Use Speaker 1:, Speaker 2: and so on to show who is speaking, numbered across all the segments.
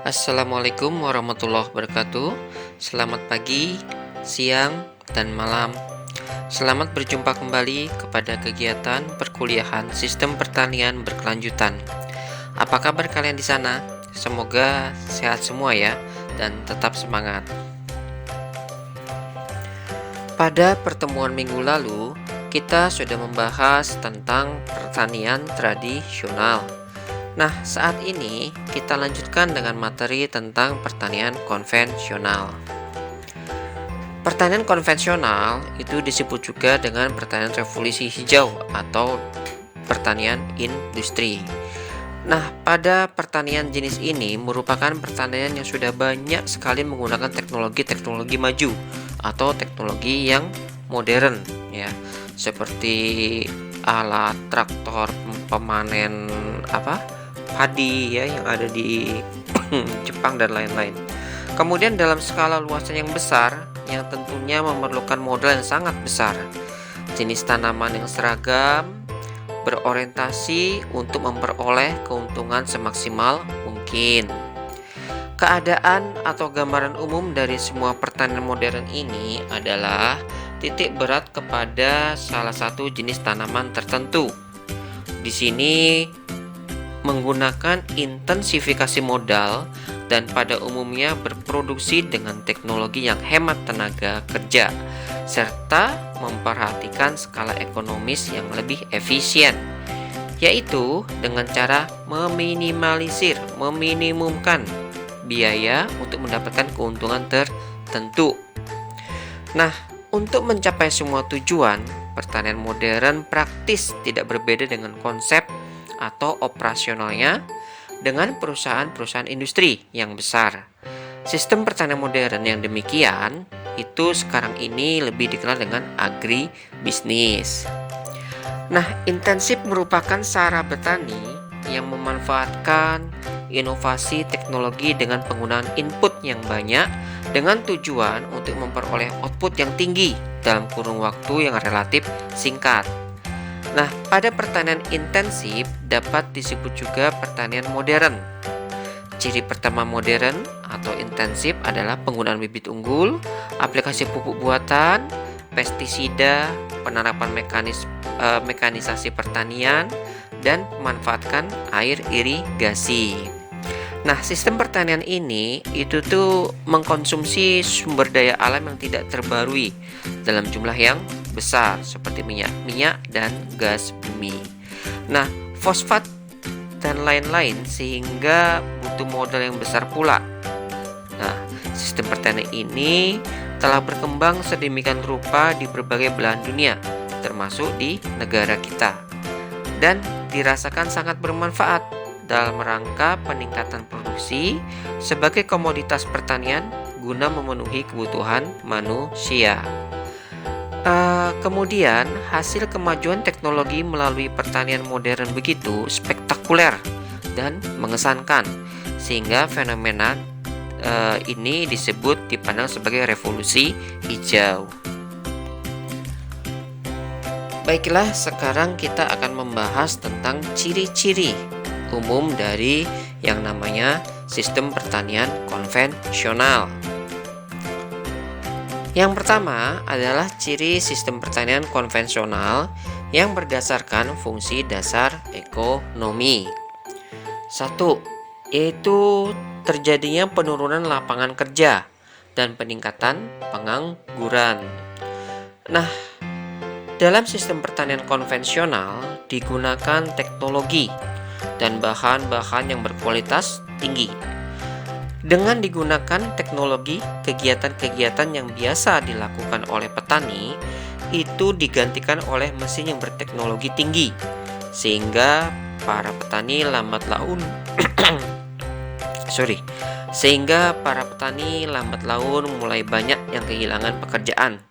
Speaker 1: Assalamualaikum warahmatullahi wabarakatuh. Selamat pagi, siang, dan malam. Selamat berjumpa kembali kepada kegiatan perkuliahan Sistem Pertanian Berkelanjutan. Apa kabar kalian di sana? Semoga sehat semua ya, dan tetap semangat. Pada pertemuan minggu lalu, kita sudah membahas tentang pertanian tradisional. Nah, saat ini kita lanjutkan dengan materi tentang pertanian konvensional. Pertanian konvensional itu disebut juga dengan pertanian revolusi hijau atau pertanian industri. Nah, pada pertanian jenis ini merupakan pertanian yang sudah banyak sekali menggunakan teknologi-teknologi maju atau teknologi yang modern ya, seperti alat traktor pemanen padi ya yang ada di Jepang dan lain-lain. Kemudian dalam skala luasan yang besar yang tentunya memerlukan modal yang sangat besar. Jenis tanaman yang seragam berorientasi untuk memperoleh keuntungan semaksimal mungkin. Keadaan atau gambaran umum dari semua pertanian modern ini adalah titik berat kepada salah satu jenis tanaman tertentu. Di sini menggunakan intensifikasi modal dan pada umumnya berproduksi dengan teknologi yang hemat tenaga kerja serta memperhatikan skala ekonomis yang lebih efisien, yaitu dengan cara meminimumkan biaya untuk mendapatkan keuntungan tertentu. Nah, untuk mencapai semua tujuan, pertanian modern praktis tidak berbeda dengan konsep atau operasionalnya dengan perusahaan-perusahaan industri yang besar. Sistem pertanian modern yang demikian itu sekarang ini lebih dikenal dengan agribisnis. Nah, intensif merupakan cara bertani yang memanfaatkan inovasi teknologi dengan penggunaan input yang banyak dengan tujuan untuk memperoleh output yang tinggi dalam kurun waktu yang relatif singkat. Nah, pada pertanian intensif dapat disebut juga pertanian modern. Ciri pertama modern atau intensif adalah penggunaan bibit unggul, aplikasi pupuk buatan, pestisida, penerapan mekanisasi pertanian, dan memanfaatkan air irigasi. Nah, sistem pertanian ini itu tuh mengkonsumsi sumber daya alam yang tidak terbarui dalam jumlah yang besar seperti minyak dan gas bumi. Nah, fosfat dan lain-lain sehingga butuh modal yang besar pula. Nah, sistem pertanian ini telah berkembang sedemikian rupa di berbagai belahan dunia, termasuk di negara kita, dan dirasakan sangat bermanfaat dalam rangka peningkatan produksi sebagai komoditas pertanian guna memenuhi kebutuhan manusia. Kemudian hasil kemajuan teknologi melalui pertanian modern begitu spektakuler dan mengesankan sehingga fenomena ini dipandang sebagai revolusi hijau. Baiklah, sekarang kita akan membahas tentang ciri-ciri umum dari yang namanya sistem pertanian konvensional. Yang pertama adalah ciri sistem pertanian konvensional yang berdasarkan fungsi dasar ekonomi. 1. Yaitu terjadinya penurunan lapangan kerja dan peningkatan pengangguran. Nah, dalam sistem pertanian konvensional digunakan teknologi dan bahan-bahan yang berkualitas tinggi. Dengan digunakan teknologi, kegiatan-kegiatan yang biasa dilakukan oleh petani itu digantikan oleh mesin yang berteknologi tinggi, sehingga para petani lambat laun mulai banyak yang kehilangan pekerjaan.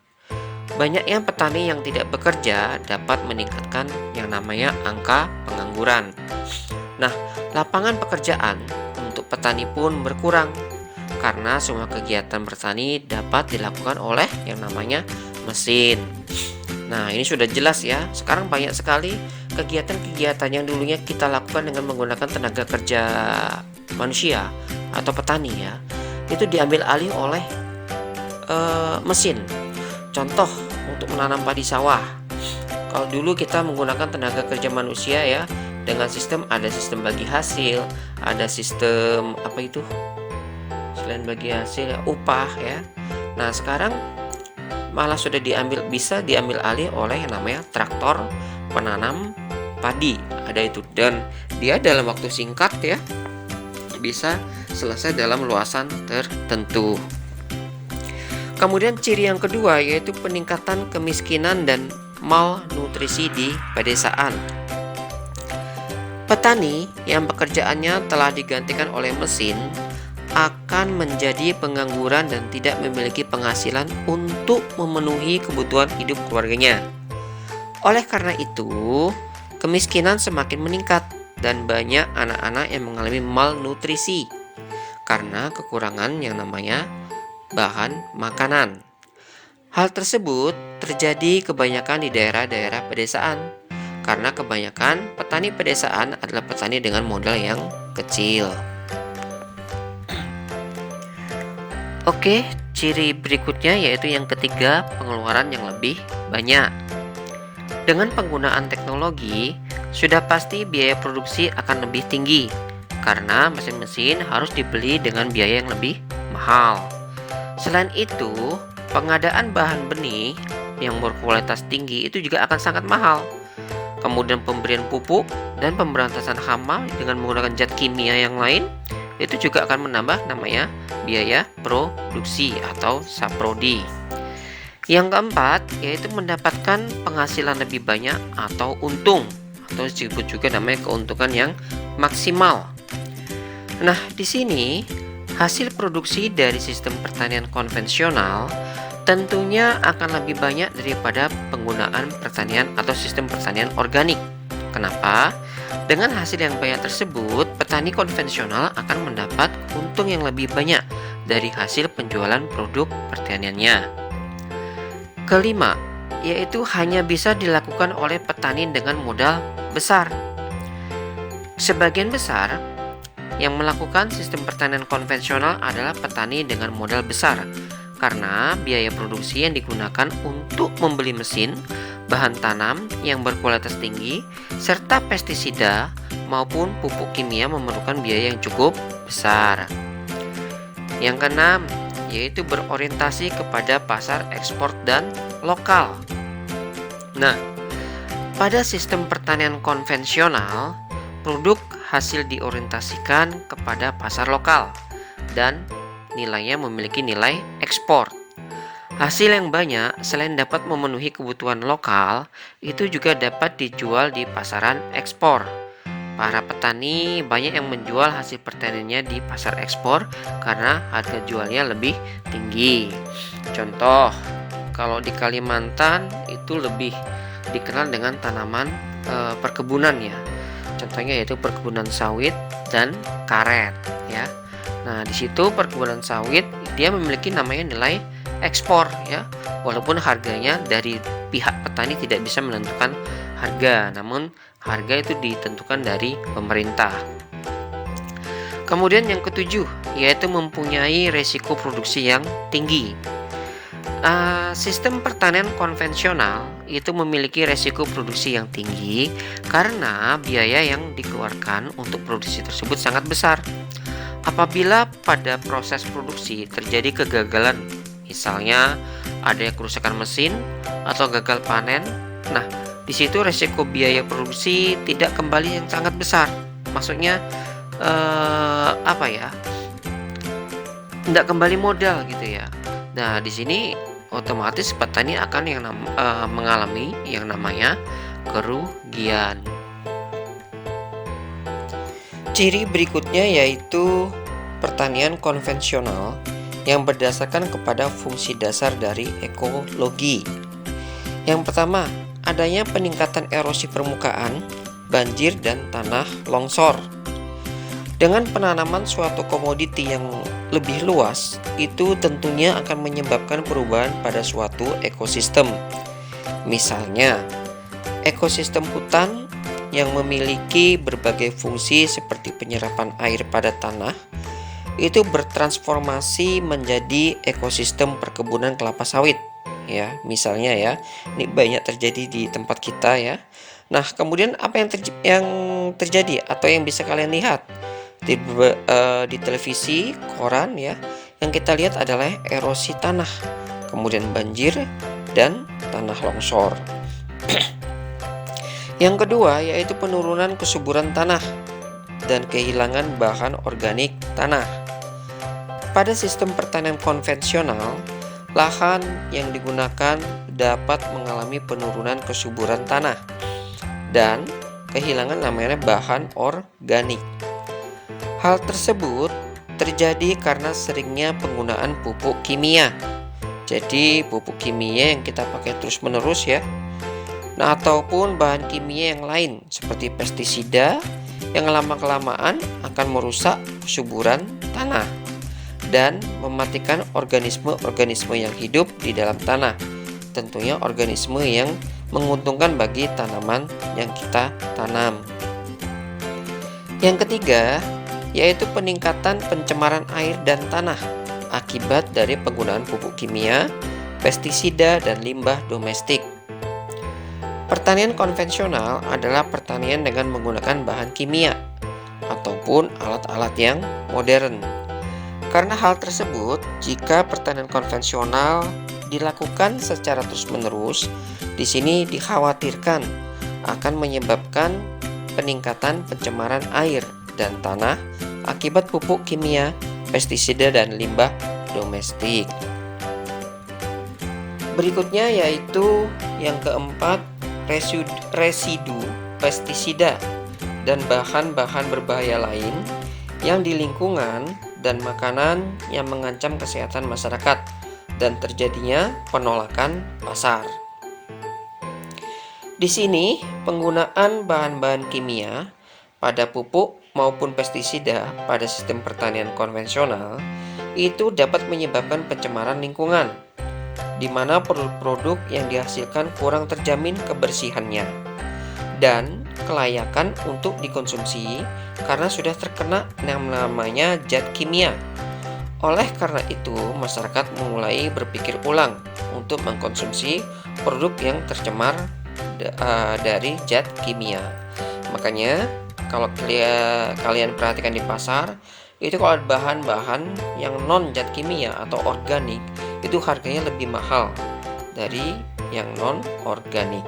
Speaker 1: Banyak yang petani yang tidak bekerja dapat meningkatkan yang namanya angka pengangguran. Nah, lapangan pekerjaan untuk petani pun berkurang karena semua kegiatan bertani dapat dilakukan oleh yang namanya mesin. Nah, ini sudah jelas ya. Sekarang banyak sekali kegiatan-kegiatan yang dulunya kita lakukan dengan menggunakan tenaga kerja manusia atau petani ya, itu diambil alih oleh mesin. Contoh untuk menanam padi sawah. Kalau dulu kita menggunakan tenaga kerja manusia ya, dengan ada sistem bagi hasil, ada sistem apa itu? Selain bagi hasil ya, upah ya. Nah, sekarang malah sudah bisa diambil alih oleh yang namanya traktor penanam padi. Ada itu, dan dia dalam waktu singkat ya bisa selesai dalam luasan tertentu. Kemudian ciri yang kedua yaitu peningkatan kemiskinan dan malnutrisi di pedesaan. Petani yang pekerjaannya telah digantikan oleh mesin akan menjadi pengangguran dan tidak memiliki penghasilan untuk memenuhi kebutuhan hidup keluarganya. Oleh karena itu, kemiskinan semakin meningkat dan banyak anak-anak yang mengalami malnutrisi karena kekurangan yang namanya bahan makanan. Hal tersebut terjadi kebanyakan di daerah-daerah pedesaan karena kebanyakan petani pedesaan adalah petani dengan modal yang kecil. Oke, ciri berikutnya yaitu yang ketiga, pengeluaran yang lebih banyak. Dengan penggunaan teknologi, sudah pasti biaya produksi akan lebih tinggi karena mesin-mesin harus dibeli dengan biaya yang lebih mahal. Selain itu, pengadaan bahan benih yang berkualitas tinggi itu juga akan sangat mahal. Kemudian pemberian pupuk dan pemberantasan hama dengan menggunakan zat kimia yang lain itu juga akan menambah namanya biaya produksi atau saprodi. Yang keempat yaitu mendapatkan penghasilan lebih banyak atau untung, atau disebut juga namanya keuntungan yang maksimal. Nah, di sini hasil produksi dari sistem pertanian konvensional tentunya akan lebih banyak daripada penggunaan pertanian atau sistem pertanian organik. Kenapa? Dengan hasil yang banyak tersebut, petani konvensional akan mendapat untung yang lebih banyak dari hasil penjualan produk pertaniannya. Kelima, yaitu hanya bisa dilakukan oleh petani dengan modal besar. Sebagian besar yang melakukan sistem pertanian konvensional adalah petani dengan modal besar karena biaya produksi yang digunakan untuk membeli mesin, bahan tanam yang berkualitas tinggi, serta pestisida maupun pupuk kimia memerlukan biaya yang cukup besar. Yang keenam, yaitu berorientasi kepada pasar ekspor dan lokal. Nah, pada sistem pertanian konvensional, produk hasil diorientasikan kepada pasar lokal dan nilainya memiliki nilai ekspor. Hasil yang banyak selain dapat memenuhi kebutuhan lokal, itu juga dapat dijual di pasaran ekspor. Para petani banyak yang menjual hasil pertaniannya di pasar ekspor karena harga jualnya lebih tinggi. Contoh, kalau di Kalimantan itu lebih dikenal dengan tanaman perkebunan ya. Contohnya yaitu perkebunan sawit dan karet ya. Nah, di situ perkebunan sawit dia memiliki namanya nilai ekspor ya. Walaupun harganya dari pihak petani tidak bisa menentukan harga, namun harga itu ditentukan dari pemerintah. Kemudian yang ketujuh yaitu mempunyai resiko produksi yang tinggi. Sistem pertanian konvensional itu memiliki resiko produksi yang tinggi karena biaya yang dikeluarkan untuk produksi tersebut sangat besar. Apabila pada proses produksi terjadi kegagalan, misalnya ada kerusakan mesin atau gagal panen, nah di situ resiko biaya produksi tidak kembali yang sangat besar. Maksudnya tidak kembali modal gitu ya. Nah, di sini otomatis petani akan mengalami yang namanya kerugian. Ciri berikutnya yaitu pertanian konvensional yang berdasarkan kepada fungsi dasar dari ekologi. Yang pertama, adanya peningkatan erosi permukaan, banjir, dan tanah longsor. Dengan penanaman suatu komoditi yang lebih luas, itu tentunya akan menyebabkan perubahan pada suatu ekosistem. Misalnya, ekosistem hutan yang memiliki berbagai fungsi seperti penyerapan air pada tanah itu bertransformasi menjadi ekosistem perkebunan kelapa sawit ya, misalnya ya. Ini banyak terjadi di tempat kita ya. Nah, kemudian apa yang terjadi atau yang bisa kalian lihat di televisi, koran ya, yang kita lihat adalah erosi tanah, kemudian banjir dan tanah longsor. Yang kedua yaitu penurunan kesuburan tanah dan kehilangan bahan organik tanah. Pada sistem pertanian konvensional, lahan yang digunakan dapat mengalami penurunan kesuburan tanah dan kehilangan namanya bahan organik. Hal tersebut terjadi karena seringnya penggunaan pupuk kimia. Jadi pupuk kimia yang kita pakai terus-menerus ya. Nah, ataupun bahan kimia yang lain seperti pestisida yang lama-kelamaan akan merusak kesuburan tanah dan mematikan organisme-organisme yang hidup di dalam tanah. Tentunya organisme yang menguntungkan bagi tanaman yang kita tanam. Yang ketiga, yaitu peningkatan pencemaran air dan tanah akibat dari penggunaan pupuk kimia, pestisida, dan limbah domestik. Pertanian konvensional adalah pertanian dengan menggunakan bahan kimia ataupun alat-alat yang modern. Karena hal tersebut, jika pertanian konvensional dilakukan secara terus-menerus, di sini dikhawatirkan akan menyebabkan peningkatan pencemaran air dan tanah akibat pupuk kimia, pestisida, dan limbah domestik. Berikutnya yaitu yang keempat, residu pestisida dan bahan-bahan berbahaya lain yang di lingkungan dan makanan yang mengancam kesehatan masyarakat dan terjadinya penolakan pasar. Di sini, penggunaan bahan-bahan kimia pada pupuk maupun pestisida pada sistem pertanian konvensional itu dapat menyebabkan pencemaran lingkungan, di mana produk-produk yang dihasilkan kurang terjamin kebersihannya dan kelayakan untuk dikonsumsi karena sudah terkena yang namanya zat kimia. Oleh karena itu, masyarakat mulai berpikir ulang untuk mengkonsumsi produk yang tercemar dari zat kimia. Makanya kalau kalian perhatikan di pasar, itu kalau ada bahan-bahan yang non zat kimia atau organik, itu harganya lebih mahal dari yang non organik.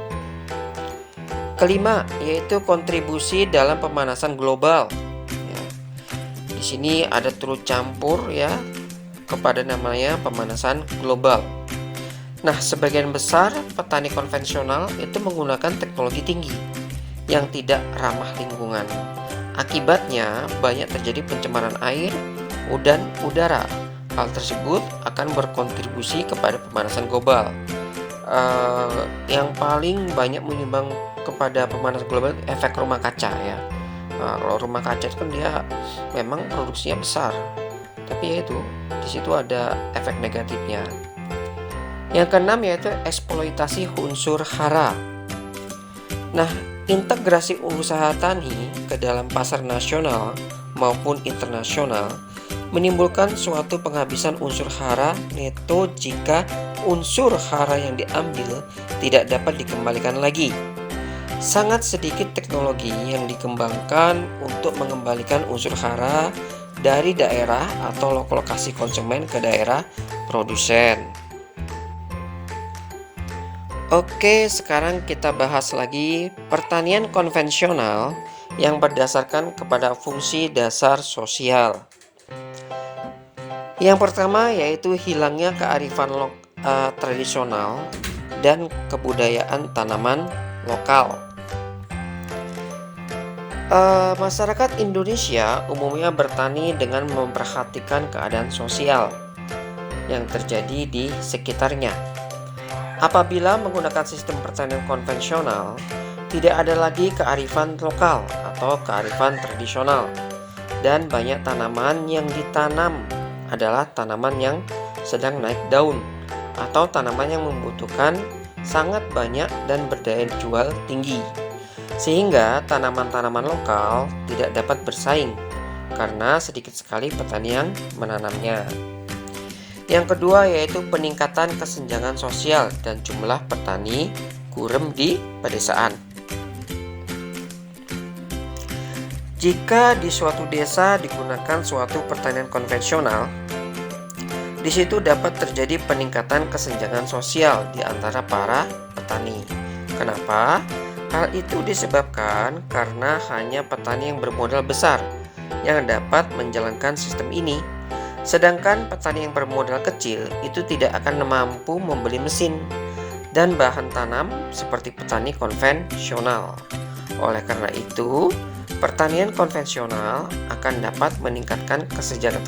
Speaker 1: Kelima, yaitu kontribusi dalam pemanasan global. Ya. Di sini ada turut campur ya kepada namanya pemanasan global. Nah, sebagian besar petani konvensional itu menggunakan teknologi tinggi yang tidak ramah lingkungan. Akibatnya banyak terjadi pencemaran air dan udara. Hal tersebut akan berkontribusi kepada pemanasan global. Yang paling banyak menyumbang kepada pemanasan global efek rumah kaca ya. Nah, kalau rumah kaca itu kan dia memang produksinya besar, tapi ya itu di situ ada efek negatifnya. Yang keenam yaitu eksploitasi unsur hara. Nah, integrasi usaha tani ke dalam pasar nasional maupun internasional menimbulkan suatu penghabisan unsur hara neto jika unsur hara yang diambil tidak dapat dikembalikan lagi. Sangat sedikit teknologi yang dikembangkan untuk mengembalikan unsur hara dari daerah atau lokasi konsumen ke daerah produsen. Oke, sekarang kita bahas lagi pertanian konvensional yang berdasarkan kepada fungsi dasar sosial. Yang pertama yaitu hilangnya kearifan tradisional dan kebudayaan tanaman lokal. Masyarakat Indonesia umumnya bertani dengan memperhatikan keadaan sosial yang terjadi di sekitarnya. Apabila menggunakan sistem pertanian konvensional, tidak ada lagi kearifan lokal atau kearifan tradisional, dan banyak tanaman yang ditanam adalah tanaman yang sedang naik daun atau tanaman yang membutuhkan sangat banyak dan berdaya jual tinggi. sehingga tanaman-tanaman lokal tidak dapat bersaing karena sedikit sekali petani yang menanamnya. Yang kedua yaitu peningkatan kesenjangan sosial dan jumlah petani gurem di pedesaan. Jika di suatu desa digunakan suatu pertanian konvensional, di situ dapat terjadi peningkatan kesenjangan sosial di antara para petani. Kenapa? Hal itu disebabkan karena hanya petani yang bermodal besar yang dapat menjalankan sistem ini. Sedangkan petani yang bermodal kecil itu tidak akan mampu membeli mesin dan bahan tanam seperti petani konvensional. Oleh karena itu, pertanian konvensional akan dapat meningkatkan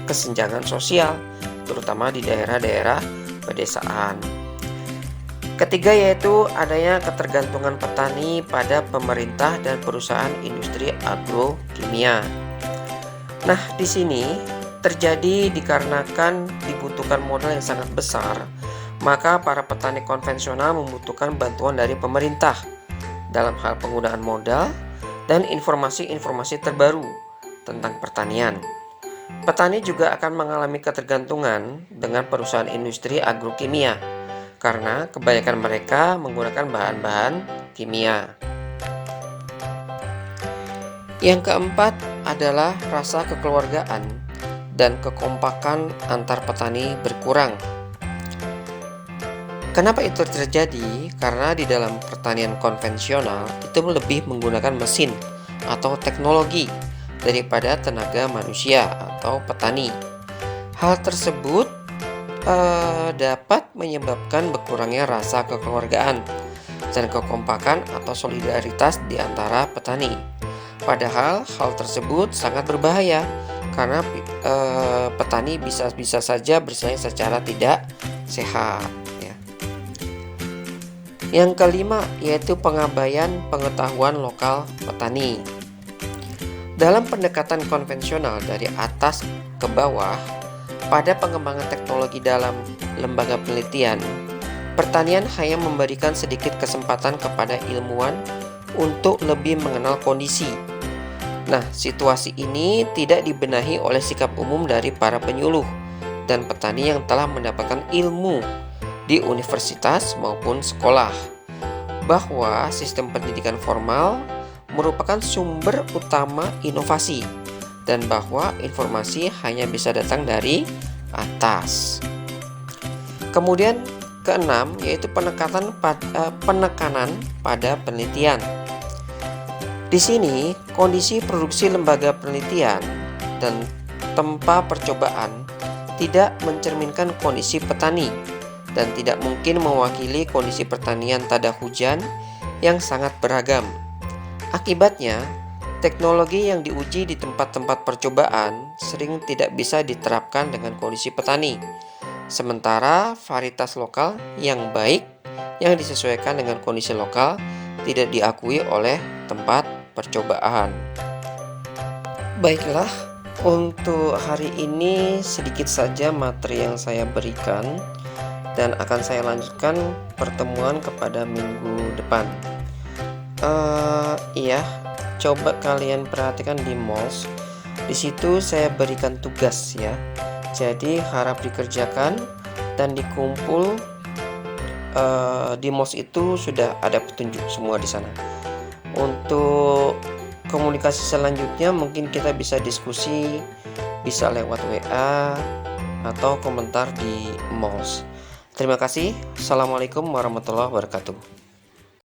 Speaker 1: kesenjangan sosial, terutama di daerah-daerah pedesaan. Ketiga yaitu adanya ketergantungan petani pada pemerintah dan perusahaan industri agrokimia. Nah, di sini terjadi dikarenakan dibutuhkan modal yang sangat besar, maka para petani konvensional membutuhkan bantuan dari pemerintah dalam hal penggunaan modal dan informasi-informasi terbaru tentang pertanian. Petani juga akan mengalami ketergantungan dengan perusahaan industri agrokimia karena kebanyakan mereka menggunakan bahan-bahan kimia. Yang keempat adalah rasa kekeluargaan dan kekompakan antar petani berkurang. Kenapa itu terjadi? Karena di dalam pertanian konvensional itu lebih menggunakan mesin atau teknologi daripada tenaga manusia atau petani. Hal tersebut dapat menyebabkan berkurangnya rasa kekeluargaan dan kekompakan atau solidaritas di antara petani. Padahal hal tersebut sangat berbahaya karena petani bisa saja bersaing secara tidak sehat. Yang kelima yaitu pengabaian pengetahuan lokal petani. Dalam pendekatan konvensional dari atas ke bawah, pada pengembangan teknologi dalam lembaga penelitian, pertanian hanya memberikan sedikit kesempatan kepada ilmuwan untuk lebih mengenal kondisi. Nah, situasi ini tidak dibenahi oleh sikap umum dari para penyuluh dan petani yang telah mendapatkan ilmu di universitas maupun sekolah, bahwa sistem pendidikan formal merupakan sumber utama inovasi dan bahwa informasi hanya bisa datang dari atas. Kemudian keenam yaitu penekanan pada penelitian. Di sini kondisi produksi lembaga penelitian dan tempat percobaan tidak mencerminkan kondisi petani dan tidak mungkin mewakili kondisi pertanian tada hujan yang sangat beragam. Akibatnya, teknologi yang diuji di tempat-tempat percobaan sering tidak bisa diterapkan dengan kondisi petani. Sementara varietas lokal yang baik yang disesuaikan dengan kondisi lokal tidak diakui oleh tempat percobaan. Baiklah, untuk hari ini sedikit saja materi yang saya berikan dan akan saya lanjutkan pertemuan kepada minggu depan. Coba kalian perhatikan di MOLS. Di situ saya berikan tugas ya. Jadi harap dikerjakan dan dikumpul. Di MOLS itu sudah ada petunjuk semua di sana. Untuk komunikasi selanjutnya mungkin kita bisa diskusi, bisa lewat WA atau komentar di MOLS. Terima kasih. Assalamualaikum warahmatullahi wabarakatuh.